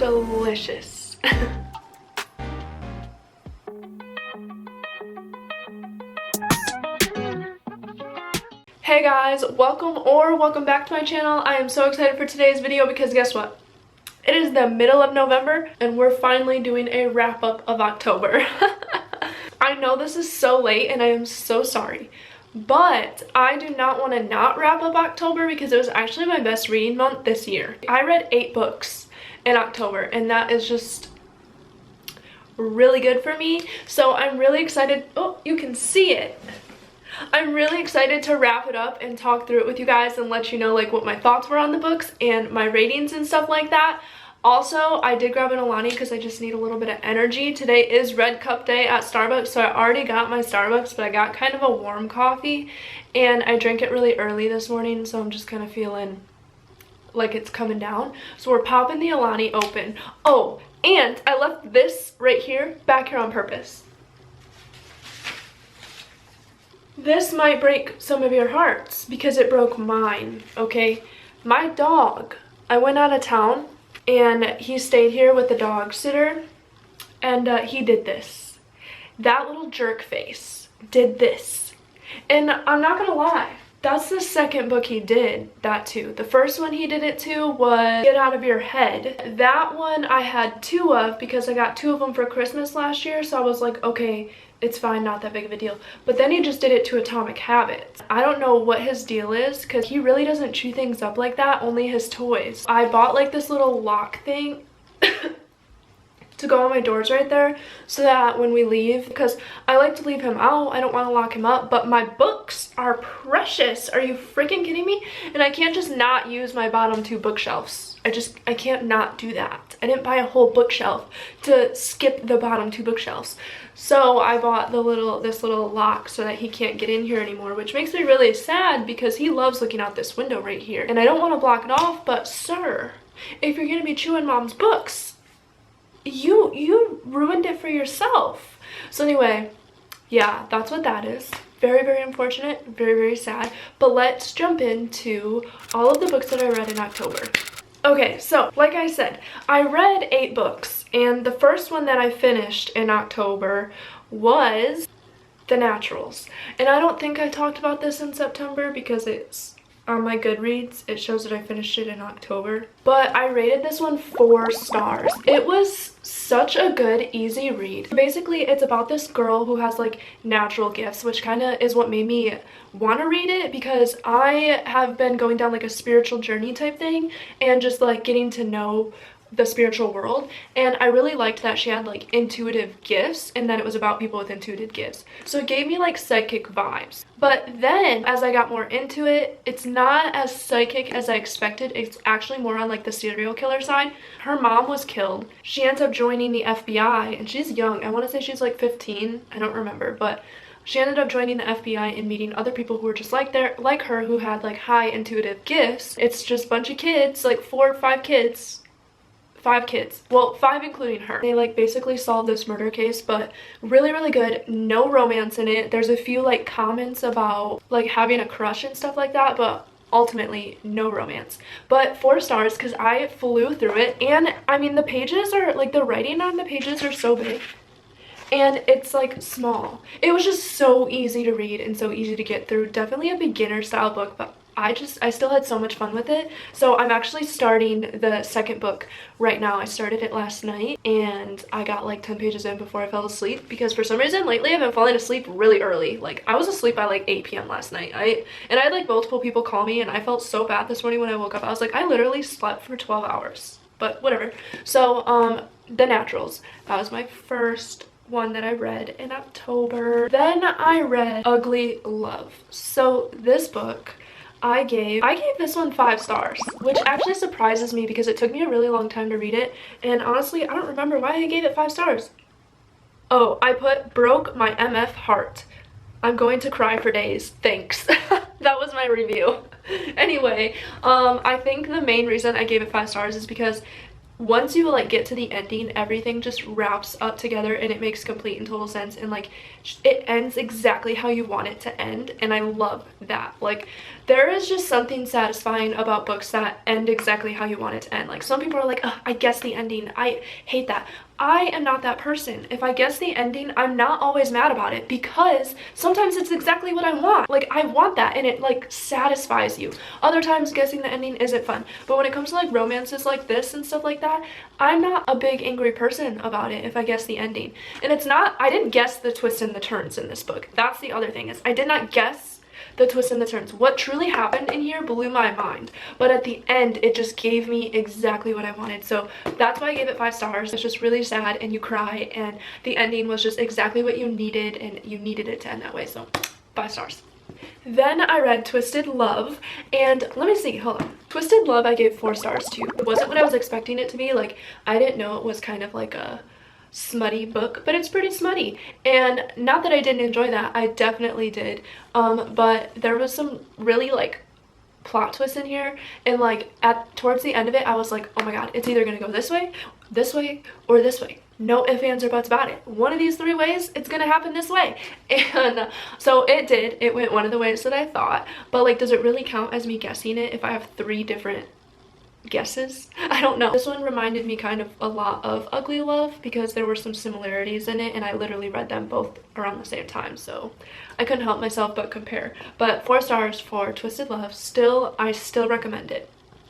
delicious. Hey guys, welcome back to my channel. I am so excited for today's video because guess what? It is the middle of November and we're finally doing a wrap up of October. I know this is so late and I am so sorry, but I do not want to not wrap up October because it was actually my best reading month this year. I read 8 books in October and that is just really good for me. So I'm really excited. Oh, you can see it. I'm really excited to wrap it up and talk through it with you guys and let you know like what my thoughts were on the books and my ratings and stuff like that. Also, I did grab an Alani because I just need a little bit of energy. Today is Red Cup Day at Starbucks, so I already got my Starbucks, but I got kind of a warm coffee and I drank it really early this morning, so I'm just kind of feeling like it's coming down. So we're popping the Alani open. Oh, and I left this right here back here on purpose. This might break some of your hearts because it broke mine, okay? My dog, I went out of town and he stayed here with the dog sitter and he did this. That little jerk face did this. And I'm not gonna lie, that's the second book he did that to. The first one he did it to was Get Out of Your Head. That one I had 2 of because I got 2 of them for Christmas last year, so I was like, okay, it's fine, not that big of a deal. But then he just did it to Atomic Habits. I don't know what his deal is because he really doesn't chew things up like that, only his toys. I bought like this little lock thing to go on my doors right there so that when we leave, because I like to leave him out, I don't want to lock him up, but my books are precious. Are you freaking kidding me? And I can't just not use my bottom 2 bookshelves. I can't not do that. I didn't buy a whole bookshelf to skip the bottom 2 bookshelves. So I bought this little lock so that he can't get in here anymore, which makes me really sad because he loves looking out this window right here. And I don't want to block it off, but sir, if you're going to be chewing mom's books, you ruined it for yourself. So anyway, yeah, that's what that is. Very, very unfortunate, very, very sad. But let's jump into all of the books that I read in October. Okay, so like I said, I read 8 books, and the first one that I finished in October was The Naturals. And I don't think I talked about this in September because it's on my Goodreads. It shows that I finished it in October. But I rated this one 4 stars. It was such a good, easy read. Basically, it's about this girl who has like natural gifts, which kind of is what made me want to read it because I have been going down like a spiritual journey type thing and just like getting to know the spiritual world, and I really liked that she had like intuitive gifts and that it was about people with intuitive gifts, so it gave me like psychic vibes. But then as I got more into it, it's not as psychic as I expected. It's actually more on like the serial killer side. Her mom was killed. She ends up joining the FBI and she's young. I want to say she's like 15, I don't remember, but she ended up joining the FBI and meeting other people who were just like her, who had like high intuitive gifts. It's just a bunch of kids, like 4 or 5 kids. 5 kids. Well, 5 including her. They like basically solved this murder case, but really, really good. No romance in it. There's a few like comments about like having a crush and stuff like that, but ultimately no romance. But 4 stars because I flew through it, and I mean the pages are like, the writing on the pages are so big and it's like small. It was just so easy to read and so easy to get through. Definitely a beginner style book, but I still had so much fun with it. So I'm actually starting the second book right now. I started it last night and I got like 10 pages in before I fell asleep because for some reason lately I've been falling asleep really early. Like I was asleep by like 8 p.m. last night. I had like multiple people call me and I felt so bad this morning when I woke up. I was like, I literally slept for 12 hours, but whatever. So The Naturals, that was my first one that I read in October. Then I read Ugly Love. So this book, I gave this one 5 stars, which actually surprises me because it took me a really long time to read it, and honestly I don't remember why I gave it 5 stars. Oh, I put broke my MF heart. I'm going to cry for days. Thanks. That was my review. Anyway, I think the main reason I gave it 5 stars is because once you like get to the ending, everything just wraps up together and it makes complete and total sense, and like it ends exactly how you want it to end, and I love that. Like there is just something satisfying about books that end exactly how you want it to end. Like some people are like, oh, I guess the ending, I hate that. I am not that person. If I guess the ending, I'm not always mad about it, because sometimes it's exactly what I want. Like I want that, and it like satisfies you. Other times guessing the ending isn't fun. But when it comes to like romances like this and stuff like that, I'm not a big angry person about it if I guess the ending. And it's not, I didn't guess the twists and the turns in this book. That's the other thing, is I did not guess the twists and the turns. What truly happened in here blew my mind, but at the end it just gave me exactly what I wanted. So that's why I gave it 5 stars. It's just really sad and you cry, and the ending was just exactly what you needed, and you needed it to end that way. So 5 stars. Then I read Twisted Love, and let me see, hold on. Twisted Love I gave 4 stars too. It wasn't what I was expecting it to be. Like I didn't know it was kind of like a smutty book, but it's pretty smutty, and not that I didn't enjoy that, I definitely did, but there was some really like plot twists in here, and like towards the end of it I was like, oh my god, it's either gonna go this way, or this way. No ifs, ands, or buts about it. One of these 3 ways, it's gonna happen this way. And so it did. It went one of the ways that I thought, but like, does it really count as me guessing it if I have 3 different guesses? I don't know. This one reminded me kind of a lot of Ugly Love, because there were some similarities in it, and I literally read them both around the same time, so I couldn't help myself but compare. But 4 stars for Twisted Love. I still recommend it.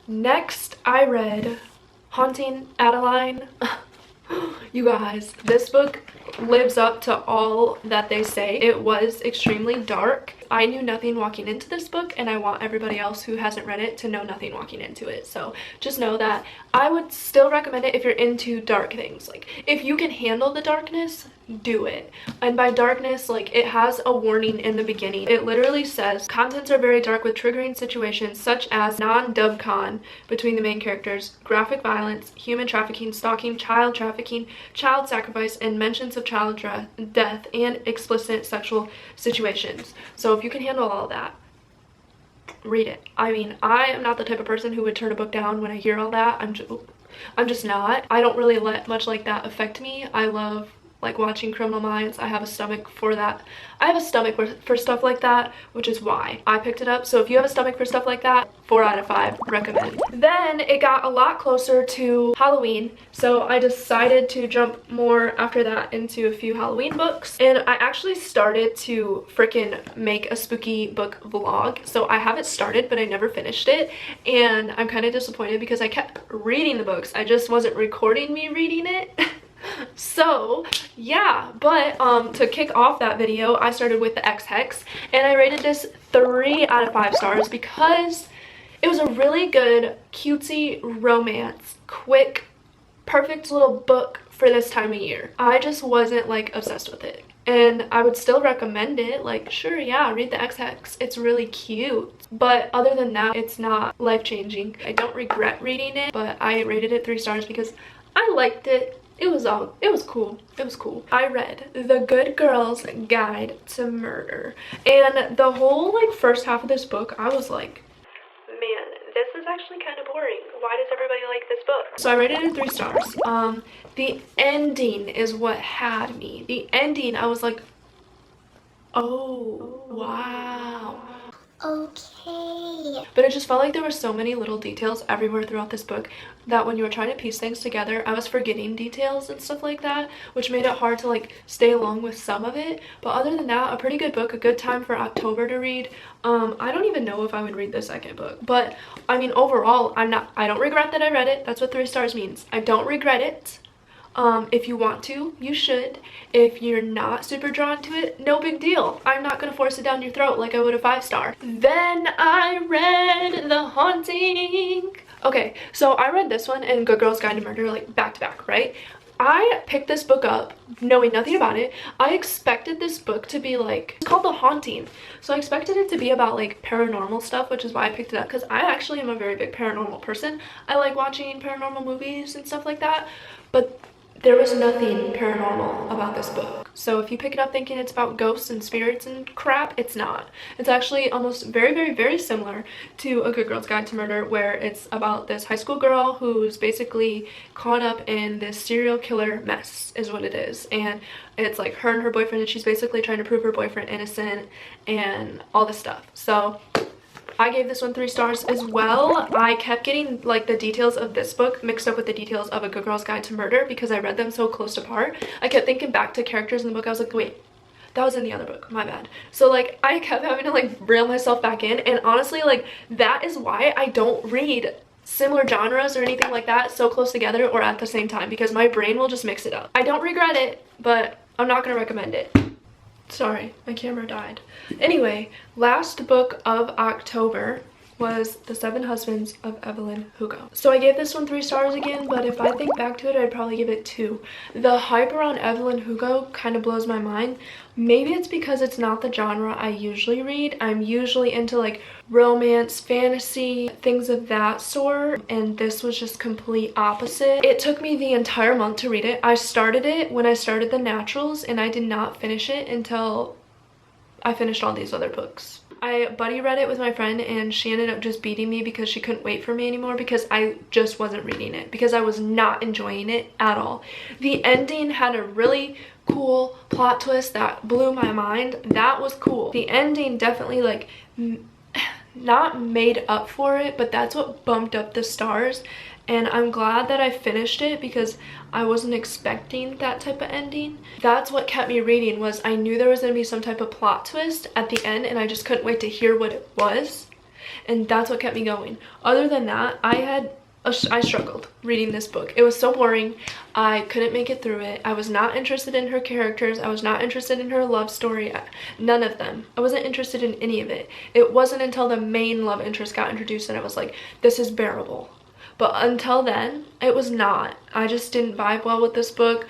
Next I read Haunting Adeline. You guys, this book lives up to all that they say. It was extremely dark. I knew nothing walking into this book, and I want everybody else who hasn't read it to know nothing walking into it. So just know that I would still recommend it if you're into dark things. Like if you can handle the darkness, do it. And by darkness, like it has a warning in the beginning. It literally says contents are very dark with triggering situations such as non-dubcon between the main characters, graphic violence, human trafficking, stalking, child trafficking, child sacrifice, and mentions of child death and explicit sexual situations. So if you can handle all that, read it. I mean, I am not the type of person who would turn a book down when I hear all that. I'm just not. I don't really let much like that affect me. I love like watching Criminal Minds. I have a stomach for that. I have a stomach for stuff like that, which is why I picked it up. So if you have a stomach for stuff like that, 4 out of 5 recommend. Then it got a lot closer to Halloween, so I decided to jump more after that into a few Halloween books, and I actually started to freaking make a spooky book vlog. So I have it started, but I never finished it, and I'm kind of disappointed because I kept reading the books. I just wasn't recording me reading it. So yeah, but to kick off that video, I started with the Ex-Hex, and I rated this 3 out of 5 stars because it was a really good cutesy romance, quick, perfect little book for this time of year. I just wasn't like obsessed with it, and I would still recommend it. Like, sure, yeah, read the Ex-Hex, it's really cute, but other than that, it's not life-changing. I don't regret reading it, but I rated it 3 stars because I liked it. It was cool. It was cool. I read The Good Girl's Guide to Murder, and the whole like first half of this book, I was like, man, this is actually kind of boring. Why does everybody like this book? So I rated it 3 stars. The ending is what had me. The ending, I was like, oh wow. Okay. But it just felt like there were so many little details everywhere throughout this book that when you were trying to piece things together, I was forgetting details and stuff like that, which made it hard to like stay along with some of it. But other than that, a pretty good book, a good time for October to read. I don't even know if I would read the second book, but I mean, overall, I don't regret that I read it. That's what 3 stars means. I don't regret it. If you want to, you should. If you're not super drawn to it, no big deal. I'm not gonna force it down your throat like I would a 5 star. Then I read The Haunting. Okay, so I read this one and Good Girl's Guide to Murder like back to back, right? I picked this book up knowing nothing about it. I expected this book to be like, it's called The Haunting, so I expected it to be about like paranormal stuff, which is why I picked it up, because I actually am a very big paranormal person. I like watching paranormal movies and stuff like that, but There was nothing paranormal about this book. So if you pick it up thinking it's about ghosts and spirits and crap, it's not. It's actually almost very, very, very similar to A Good Girl's Guide to Murder, where it's about this high school girl who's basically caught up in this serial killer mess, is what it is. And it's like her and her boyfriend, and she's basically trying to prove her boyfriend innocent and all this stuff. So I gave this one 3 stars as well. I kept getting like the details of this book mixed up with the details of A Good Girl's Guide to Murder because I read them so close apart. I kept thinking back to characters in the book. I was like, wait, that was in the other book, my bad. So like I kept having to like reel myself back in, and honestly like that is why I don't read similar genres or anything like that so close together or at the same time, because my brain will just mix it up. I don't regret it, but I'm not gonna recommend it. Sorry, my camera died. Anyway, last book of October was The Seven Husbands of Evelyn Hugo. So I gave this one 3 stars again, but if I think back to it, I'd probably give it 2. The hype around Evelyn Hugo kind of blows my mind. Maybe it's because it's not the genre I usually read. I'm usually into like romance, fantasy, things of that sort, and this was just complete opposite. It took me the entire month to read it. I started it when I started The Naturals, and I did not finish it until I finished all these other books. I buddy read it with my friend, and she ended up just beating me because she couldn't wait for me anymore because I just wasn't reading it, because I was not enjoying it at all. The ending had a really cool plot twist that blew my mind. That was cool. The ending definitely like not made up for it, but that's what bumped up the stars. And I'm glad that I finished it because I wasn't expecting that type of ending. That's what kept me reading, was I knew there was going to be some type of plot twist at the end, and I just couldn't wait to hear what it was. And that's what kept me going. Other than that, I struggled reading this book. It was so boring. I couldn't make it through it. I was not interested in her characters. I was not interested in her love story. None of them. I wasn't interested in any of it. It wasn't until the main love interest got introduced that I was like, this is bearable. But until then, it was not. I just didn't vibe well with this book.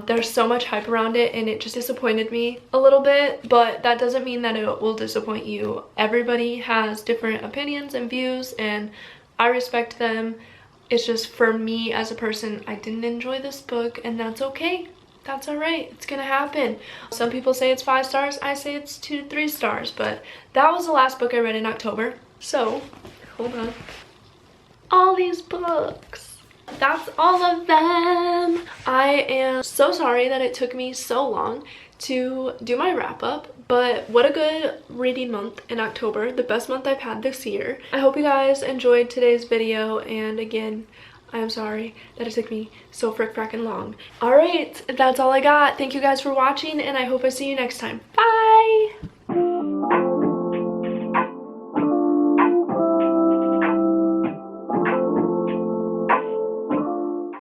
There's so much hype around it, and it just disappointed me a little bit. But that doesn't mean that it will disappoint you. Everybody has different opinions and views, and I respect them. It's just for me as a person, I didn't enjoy this book, and that's okay. That's all right. It's gonna happen. Some people say it's 5 stars. I say it's 2 to 3 stars. But that was the last book I read in October. So, hold on. All these books. That's all of them. I am so sorry that it took me so long to do my wrap up, but what a good reading month in October, the best month I've had this year. I hope you guys enjoyed today's video, and again, I am sorry that it took me so frickin' long. All right, that's all I got. Thank you guys for watching, and I hope I see you next time. Bye.